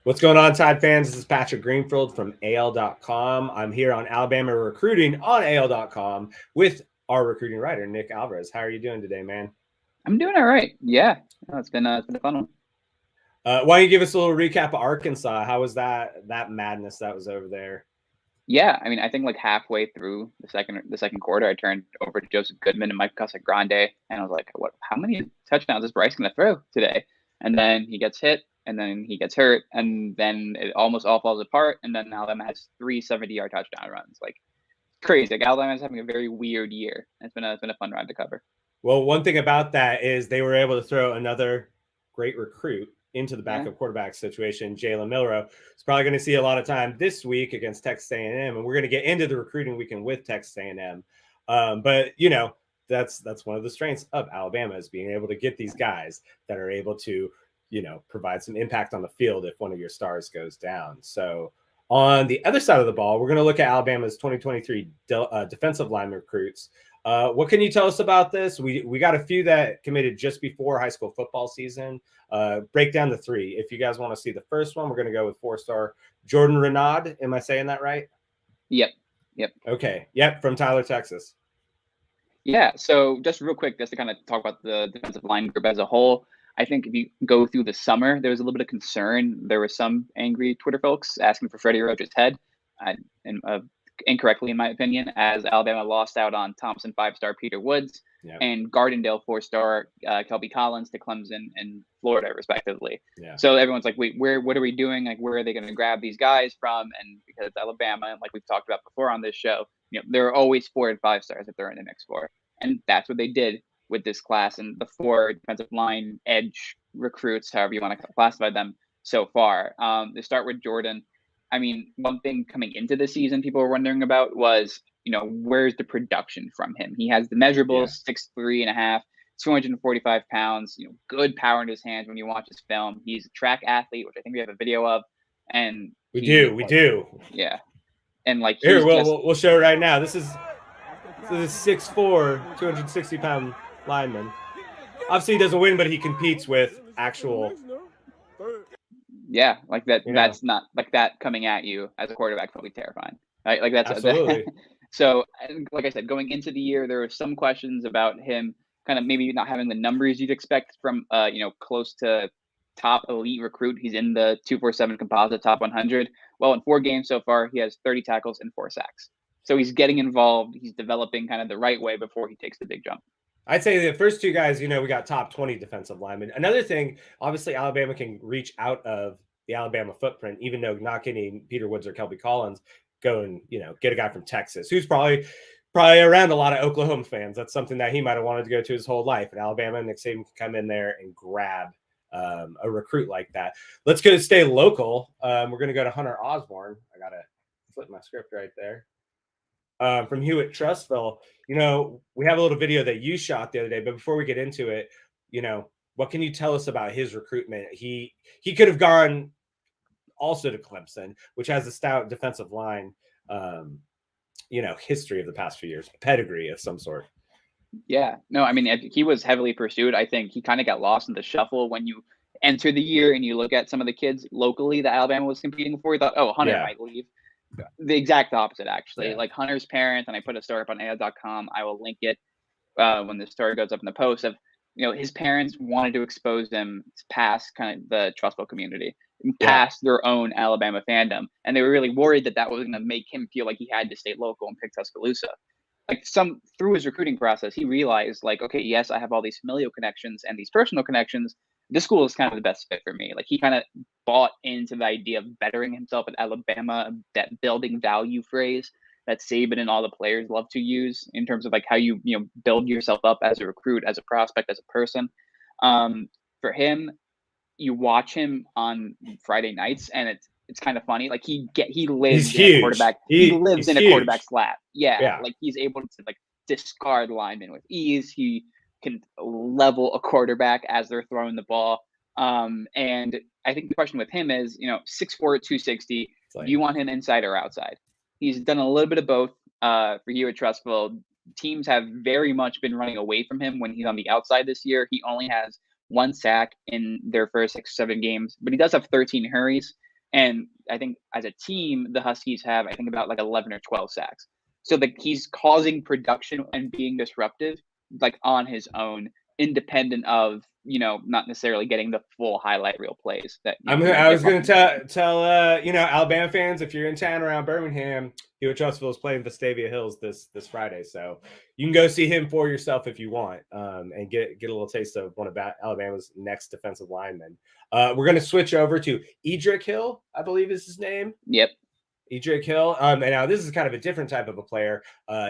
What's going on, Tide fans? This is Patrick Greenfield from AL.com. I'm here on Alabama Recruiting on AL.com with our recruiting writer, Nick Alvarez. How are you doing today, man? I'm doing all right. Yeah, no, it's been a fun one. Why don't you give us a little recap of Arkansas? How was that madness that was over there? Yeah, I mean, I think like halfway through the second quarter, I turned over to Joseph Goodman and Mike Casagrande, and I was like, "What? How many touchdowns is Bryce going to throw today?" And then he gets hit, and then he gets hurt, and then it almost all falls apart. And then Alabama has 3 70-yard touchdown runs. Like crazy. Like Alabama's having a very weird year. It's been a fun ride to cover. Well, one thing about that is they were able to throw another great recruit into the backup quarterback situation. Jalen Milroe is probably going to see a lot of time this week against Texas A&M, and we're going to get into the recruiting weekend with Texas A&M. But that's one of the strengths of Alabama is being able to get these guys that are able to provide some impact on the field if one of your stars goes down. So on the other side of the ball, we're going to look at Alabama's 2023 defensive line recruits. What can you tell us about this? We got a few that committed just before high school football season. Break down the three. If you guys want to see the first one, we're going to go with 4-star Jordan Renaud. Am I saying that right? Yep. Okay. Yep. From Tyler, Texas. Yeah. So just real quick, just to kind of talk about the defensive line group as a whole, I think if you go through the summer, there was a little bit of concern. There were some angry Twitter folks asking for Freddie Roach's head, and incorrectly, in my opinion, as Alabama lost out on Thompson 5-star Peter Woods and Gardendale 4-star Kelby Collins to Clemson and Florida, respectively. Yeah. So everyone's like, wait, what are we doing? Like, where are they going to grab these guys from? And because Alabama, like we've talked about before on this show, there are always 4 and 5 stars if they're in the mix for. And that's what they did with this class and the 4 defensive line edge recruits, however you want to classify them so far. They start with Jordan. I mean, one thing coming into the season people were wondering about was, where's the production from him? He has the measurables, 6'3.5", 245 pounds, good power in his hands when you watch his film. He's a track athlete, which I think we have a video of. And we do. Yeah. And like here, we'll show it right now. This is 6'4", 260-pound lineman. Obviously, he doesn't win, but he competes with actual. Yeah, like that. That's not like that coming at you as a quarterback. Probably terrifying. Right? Like that's absolutely. So, like I said, going into the year, there were some questions about him kind of maybe not having the numbers you'd expect from close to top elite recruit. He's in the 247 composite top 100. Well, in 4 games so far, he has 30 tackles and 4 sacks. So he's getting involved. He's developing kind of the right way before he takes the big jump. I'd say the first 2 guys, we got top 20 defensive linemen. Another thing, obviously, Alabama can reach out of the Alabama footprint, even though not getting Peter Woods or Kelby Collins, go and, get a guy from Texas who's probably around a lot of Oklahoma fans. That's something that he might have wanted to go to his whole life. And Alabama and Nick Saban can come in there and grab a recruit like that. Let's stay local. We're going to go to Hunter Osborne. I got to flip my script right there. From Hewitt Trustville, we have a little video that you shot the other day, but before we get into it, what can you tell us about his recruitment? He could have gone also to Clemson, which has a stout defensive line, history of the past few years, pedigree of some sort. Yeah, no, I mean, he was heavily pursued. I think he kind of got lost in the shuffle when you enter the year and you look at some of the kids locally that Alabama was competing for. You thought, oh, Hunter might leave. The exact opposite, actually. Yeah. Like Hunter's parents, and I put a story up on AL.com. I will link it when the story goes up in the post of, his parents wanted to expose him past kind of the Trustville community, past their own Alabama fandom. And they were really worried that was going to make him feel like he had to stay local and pick Tuscaloosa. Like through his recruiting process, he realized like, okay, yes, I have all these familial connections and these personal connections. This school is kind of the best fit for me. Like he kind of bought into the idea of bettering himself at Alabama, that building value phrase that Saban and all the players love to use in terms of like how you build yourself up as a recruit, as a prospect, as a person. For him, you watch him on Friday nights, and it's kind of funny. Like he lives in a quarterback. He lives in a quarterback's lap. Yeah, like he's able to like discard linemen with ease. He can level a quarterback as they're throwing the ball. And I think the question with him is, 6'4", 260. Do you want him inside or outside? He's done a little bit of both. For you at Trustville, teams have very much been running away from him when he's on the outside this year. He only has 1 sack in their first 6 or 7 games, but he does have 13 hurries. And I think as a team, the Huskies have, I think, about like 11 or 12 sacks. So like he's causing production and being disruptive, like on his own, independent of, not necessarily getting the full highlight reel plays that I was going to tell Alabama fans, if you're in town around Birmingham, Hewitt Trussville is playing Vestavia Hills this Friday, so you can go see him for yourself if you want, and get a little taste of one of Alabama's next defensive linemen. We're going to switch over to Edric Hill, I believe is his name. Yep. Edric Hill. And now this is kind of a different type of a player.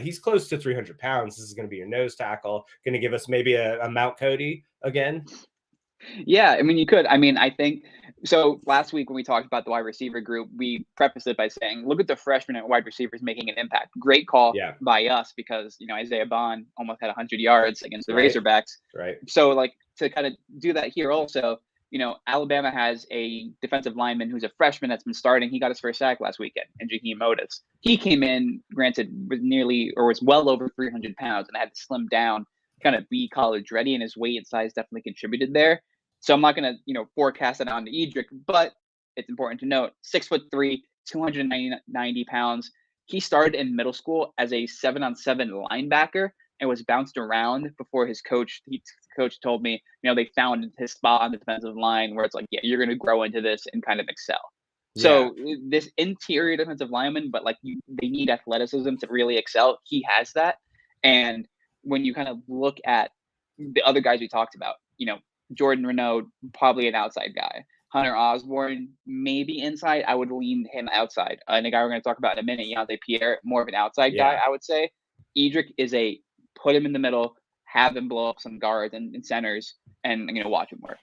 He's close to 300 pounds. This is going to be your nose tackle. Going to give us maybe a Mount Cody again. Yeah, I mean, you could. I mean, I think so. Last week when we talked about the wide receiver group, we prefaced it by saying, look at the freshmen at wide receivers making an impact. Great call by us because, Isaiah Bond almost had 100 yards against the Razorbacks. Right. So, like, to kind of do that here also, Alabama has a defensive lineman who's a freshman that's been starting. He got his first sack last weekend, and Jaheim Otis. He came in, granted, was well over 300 pounds and had to slim down, kind of be college ready, and his weight and size definitely contributed there. So I'm not going to, forecast it on to Edric, but it's important to note 6'3", 290 pounds. He started in middle school as a 7-on-7 linebacker and was bounced around before his coach told me, they found his spot on the defensive line where it's like, yeah, you're going to grow into this and kind of excel. Yeah. So this interior defensive lineman, but like they need athleticism to really excel. He has that. And when you kind of look at the other guys we talked about, Jordan Renaud, probably an outside guy. Hunter Osborne, maybe inside. I would lean him outside. And the guy we're going to talk about in a minute, Yonze Pierre, more of an outside guy, I would say. Edric is put him in the middle, have him blow up some guards and centers, and watch him work.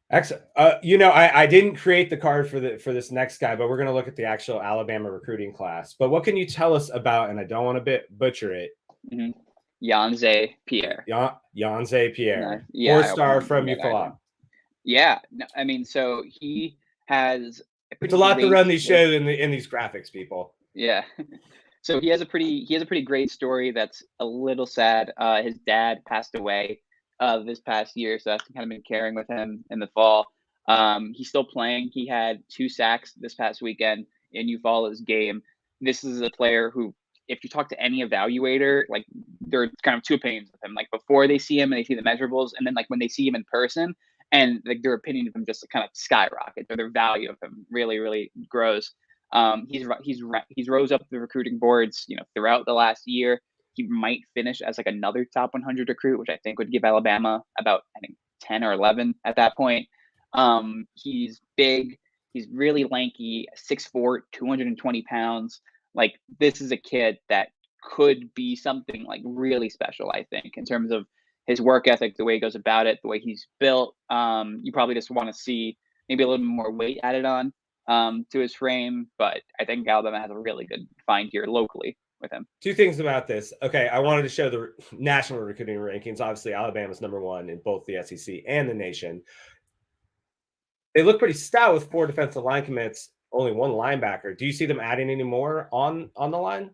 Excellent. I didn't create the card for this next guy, but we're going to look at the actual Alabama recruiting class. But what can you tell us about, and I don't want to butcher it, Yonze Pierre. Yonze Pierre. Yeah, 4-star from UFLA. Yeah. No, I mean, so he has it's a lot to run these shows in these graphics, people. Yeah. So he has a pretty great story that's a little sad. His dad passed away this past year, so that's kind of been carrying with him in the fall. He's still playing. He had 2 sacks this past weekend in Eufaula's game. This is a player who, if you talk to any evaluator, like there are kind of 2 opinions of him. Like before they see him and they see the measurables, and then like when they see him in person, and like their opinion of him just kind of skyrockets, or their value of him really, really grows. He's rose up the recruiting boards, throughout the last year. He might finish as like another top 100 recruit, which I think would give Alabama about 10 or 11 at that point. He's big. He's really lanky, 6'4", 220 pounds. Like this is a kid that could be something like really special, I think, in terms of his work ethic, the way he goes about it, the way he's built. You probably just want to see maybe a little more weight added on to his frame, but I think Alabama has a really good find here locally with him. 2 things about this. Okay, I wanted to show the national recruiting rankings. Obviously, Alabama's #1 in both the SEC and the nation. They look pretty stout with 4 defensive line commits, only 1 linebacker. Do you see them adding any more on the line?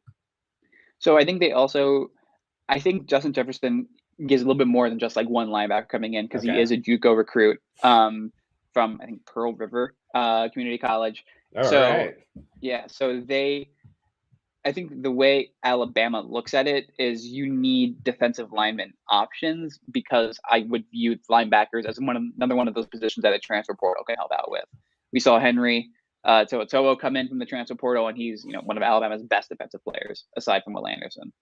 So I think I think Justin Jefferson gives a little bit more than just like 1 linebacker coming in, because he is a JUCO recruit from, I think, Pearl River Community College. Right. Yeah, so I think the way Alabama looks at it is you need defensive lineman options, because I would view linebackers as another one of those positions that a transfer portal can help out with. We saw Henry To'o come in from the transfer portal, and he's one of Alabama's best defensive players aside from Will Anderson.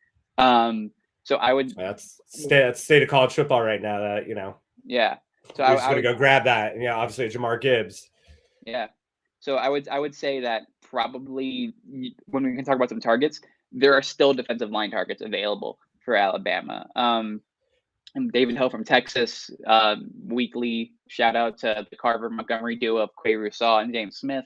So I would. That's state of college football right now. That Yeah. So I'm just gonna go grab that. And obviously Jamar Gibbs. Yeah. So I would say that probably when we can talk about some targets, there are still defensive line targets available for Alabama. And David Hill from Texas, weekly shout out to the Carver Montgomery duo of Quay Rousseau and James Smith.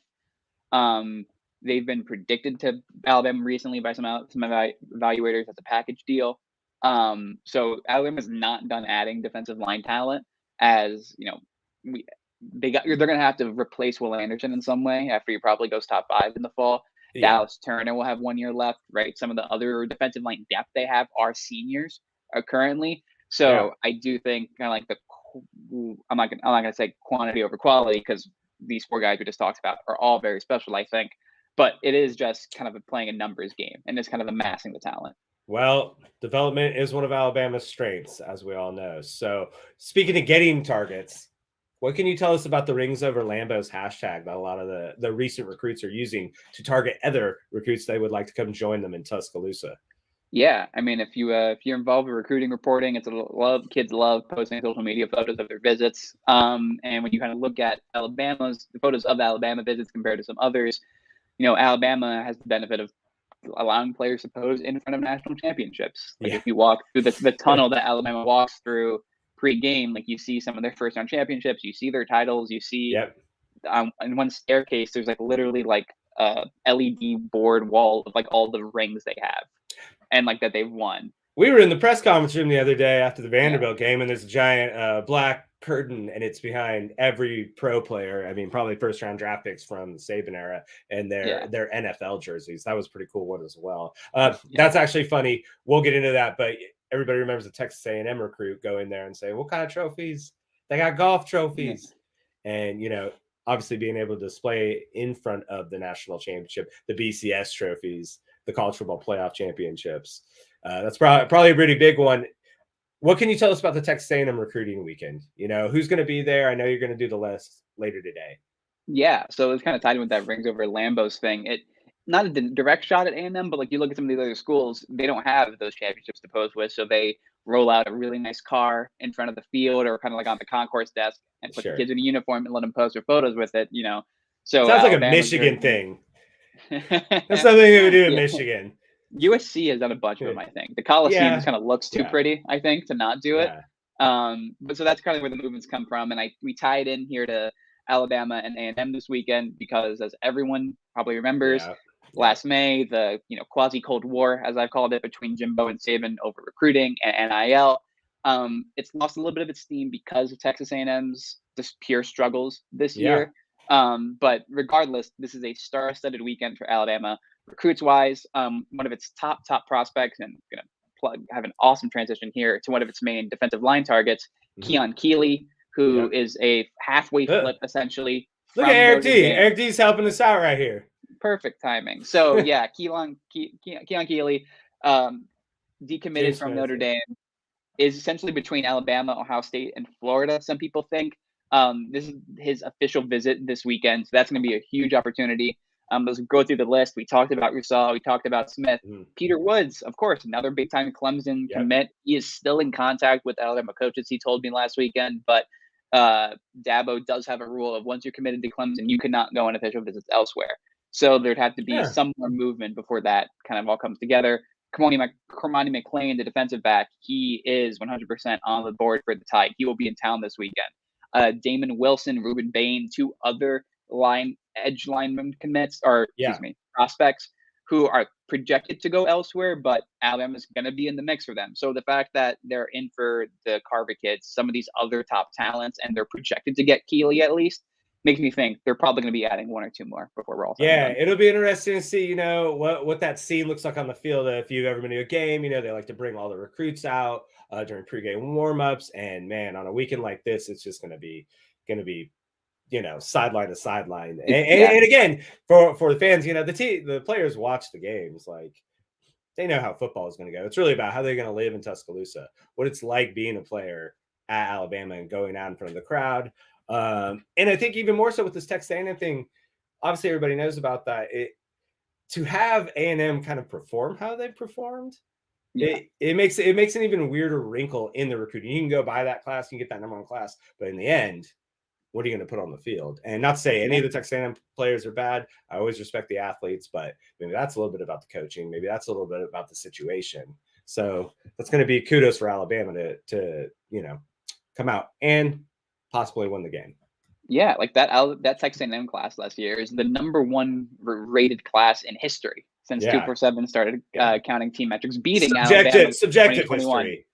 They've been predicted to Alabama recently by some evaluators as a package deal. So Alabama's not done adding defensive line talent, as they're going to have to replace Will Anderson in some way after he probably goes top 5 in the fall. Yeah. Dallas Turner will have 1 year left, right? Some of the other defensive line depth they have are seniors currently. So I do think kind of like I'm not going to say quantity over quality, because these 4 guys we just talked about are all very special, I think. But it is just kind of playing a numbers game, and it's kind of amassing the talent. Well, development is one of Alabama's strengths, as we all know. So, speaking of getting targets, what can you tell us about the Rings Over Lambos hashtag that a lot of the recent recruits are using to target other recruits they would like to come join them in Tuscaloosa? Yeah, I mean, if you're involved with recruiting reporting, it's kids love posting social media photos of their visits. And when you kind of look at the photos of Alabama visits compared to some others, Alabama has the benefit of allowing players to pose in front of national championships. Like if you walk through the tunnel that Alabama walks through pre-game, like you see some of their first round championships, you see their titles, you see in one staircase, there's like literally like a LED board wall of like all the rings they have and like that they've won. We were in the press conference room the other day after the Vanderbilt game, and there's a giant black curtain, and it's behind every pro player. I mean, probably first round draft picks from the Saban era, and their NFL jerseys. That was a pretty cool one as well. That's actually funny. We'll get into that, but everybody remembers the Texas A&M recruit go in there and say, "What kind of trophies? They got golf trophies," and obviously being able to display in front of the national championship, the BCS trophies, the college football playoff championships. That's probably a pretty big one. What can you tell us about the Texas A&M recruiting weekend? Who's going to be there? I know you're going to do the list later today. Yeah, so it's kind of tied in with that Rings Over Lambos thing. It not a direct shot at A&M, but like you look at some of these other schools, they don't have those championships to pose with, so they roll out a really nice car in front of the field or kind of like on the concourse desk and put the kids in a uniform and let them pose their photos with it. So sounds like a Michigan thing. That's something they would do in Michigan. USC has done a bunch of them, I think. The Coliseum just kind of looks too pretty, I think, to not do it. But so that's kind of where the movements come from. And we tie it in here to Alabama and A&M this weekend because, as everyone probably remembers, last May, the quasi-Cold War, as I've called it, between Jimbo and Saban over recruiting and NIL, it's lost a little bit of its steam because of Texas A&M's just pure struggles this year. But regardless, this is a star-studded weekend for Alabama. Recruits-wise, one of its top prospects, and I'm going to have an awesome transition here to one of its main defensive line targets, Keon Keeley, who is a halfway flip, essentially. Look at Eric D. Eric D's helping us out right here. Perfect timing. So, Keon Keeley, decommitted from Notre Dame, is essentially between Alabama, Ohio State, and Florida, some people think. This is his official visit this weekend, so that's going to be a huge opportunity. Let's go through the list. We talked about Rousseau. We talked about Smith. Peter Woods, of course, another big-time Clemson commit. He is still in contact with Alabama coaches, he told me last weekend. But Dabo does have a rule of once you're committed to Clemson, you cannot go on official visits elsewhere. So there'd have to be some more movement before that kind of all comes together. Cormani McClain, the defensive back, he is 100% on the board for the Tide. He will be in town this weekend. Damon Wilson, Ruben Bain, 2 other edge lineman commits, prospects who are projected to go elsewhere, but Alabama's going to be in the mix for them. So the fact that they're in for the Carver kids, some of these other top talents, and they're projected to get Keeley at least, makes me think they're probably going to be adding 1 or 2 more before we're all done. It'll be interesting to see, what that scene looks like on the field. If you've ever been to a game, they like to bring all the recruits out during pregame warmups, and man, on a weekend like this, it's just going to be sideline to sideline. And again, for the fans, the players watch the games. Like, they know how football is going to go. It's really about how they're going to live in Tuscaloosa, what it's like being a player at Alabama and going out in front of the crowd. And I think even more so with this Texas A&M thing, obviously everybody knows about that. To have A&M kind of perform how they performed, it makes an even weirder wrinkle in the recruiting. You can go buy that class, you can get that number 1 class, but in the end, what are you going to put on the field? And not to say any of the Texas A&M players are bad. I always respect the athletes, but maybe that's a little bit about the coaching. Maybe that's a little bit about the situation. So that's going to be kudos for Alabama to come out and possibly win the game. Yeah, like that Texas A&M class last year is the number 1 rated class in history since 247 started counting team metrics, beating Alabama. Subjective history.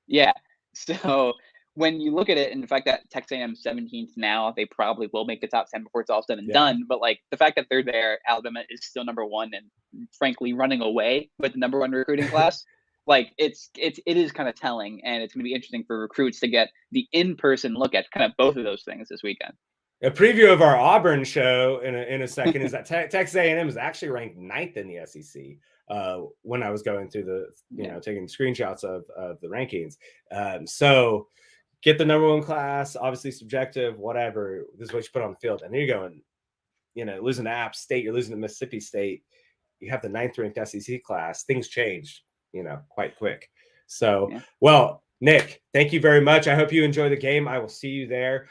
Yeah. So when you look at it, and the fact that Texas A&M 17th now, they probably will make the top 10 before it's all said and done. But like the fact that they're there, Alabama is still number 1, and frankly running away with the number 1 recruiting class. Like it is kind of telling, and it's going to be interesting for recruits to get the in-person look at kind of both of those things this weekend. A preview of our Auburn show in a second is that Texas A&M is actually ranked 9th in the SEC. When I was going through the, taking screenshots of the rankings. So get the number 1 class, obviously subjective, whatever. This is what you put on the field. And then you're going, losing to App State, you're losing to Mississippi State. You have the 9th ranked SEC class. Things changed, quite quick. So, well, Nick, thank you very much. I hope you enjoy the game. I will see you there.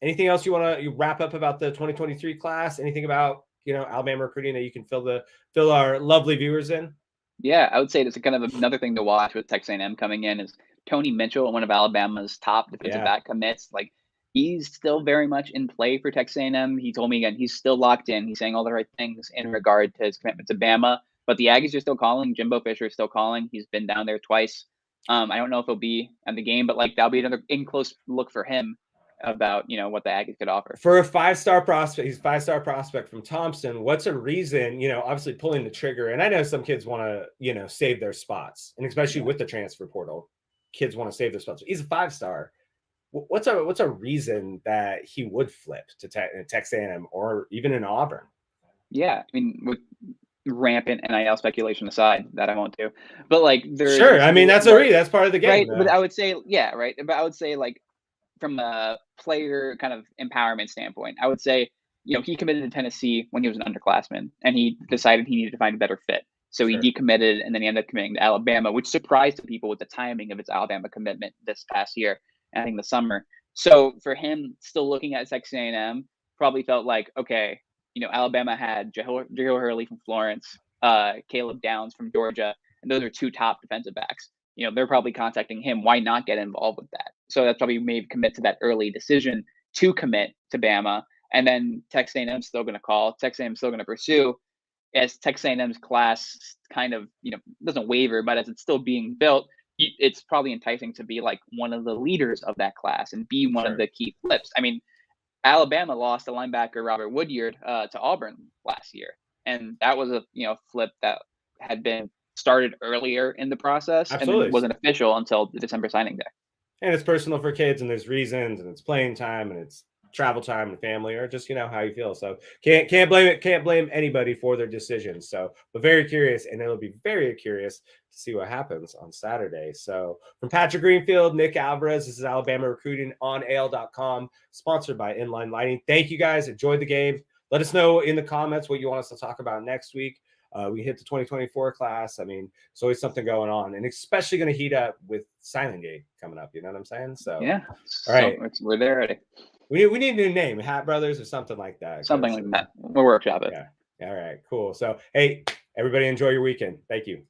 Anything else you want to wrap up about the 2023 class? Anything about, Alabama recruiting that you can fill our lovely viewers in? Yeah, I would say it's kind of another thing to watch with Texas A&M coming in is Tony Mitchell, one of Alabama's top defensive back commits. Like, he's still very much in play for Texas A&M. He told me again, he's still locked in. He's saying all the right things in regard to his commitment to Bama. But the Aggies are still calling. Jimbo Fisher is still calling. He's been down there twice. I don't know if he'll be at the game, but that'll be another in close look for him about what the Aggies could offer. For a 5-star prospect, he's a 5-star prospect from Thompson. What's a reason, obviously pulling the trigger? And I know some kids want to, save their spots, and especially with the transfer portal, kids want to save their spots. He's a 5-star. What's a reason that he would flip to Texas A&M or even in Auburn? Yeah, I mean, with rampant NIL speculation aside, that I won't do, but there's sure. I mean, that's part of the game, right? But I would say, right. But I would say from a player kind of empowerment standpoint, I would say, he committed to Tennessee when he was an underclassman, and he decided he needed to find a better fit. So he decommitted, and then he ended up committing to Alabama, which surprised people with the timing of his Alabama commitment this past year, I think the summer. So for him, still looking at Texas A&M, probably felt like, okay, Alabama had Jahil Hurley from Florence, Caleb Downs from Georgia, and those are 2 top defensive backs. They're probably contacting him. Why not get involved with that? So that's probably made commit to that early decision to commit to Bama. And then Texas A&M still going to call. Texas A&M still going to pursue. As Texas A&M's class kind of, doesn't waver, but as it's still being built, it's probably enticing to be one of the leaders of that class and be one of the key flips. I mean, Alabama lost a linebacker, Robert Woodyard, to Auburn last year. And that was a, flip that had been started earlier in the process. Absolutely. And wasn't official until the December signing day. And it's personal for kids, and there's reasons, and it's playing time, and it's travel time and family, or just how you feel. So can't blame anybody for their decisions. So, but very curious, and it'll be very curious to see what happens on Saturday. So from Patrick Greenfield, Nick Alvarez, this is Alabama Recruiting on AL.com, sponsored by Inline Lighting. Thank you guys. Enjoy the game. Let us know in the comments what you want us to talk about next week. We hit the 2024 class. I mean, there's always something going on, and especially going to heat up with Silent Day coming up. You know what I'm saying? So yeah, all right, we're there already. We need a new name, Hat Brothers or something like that. Something like that. We'll workshop it. Yeah. All right, cool. So, hey, everybody enjoy your weekend. Thank you.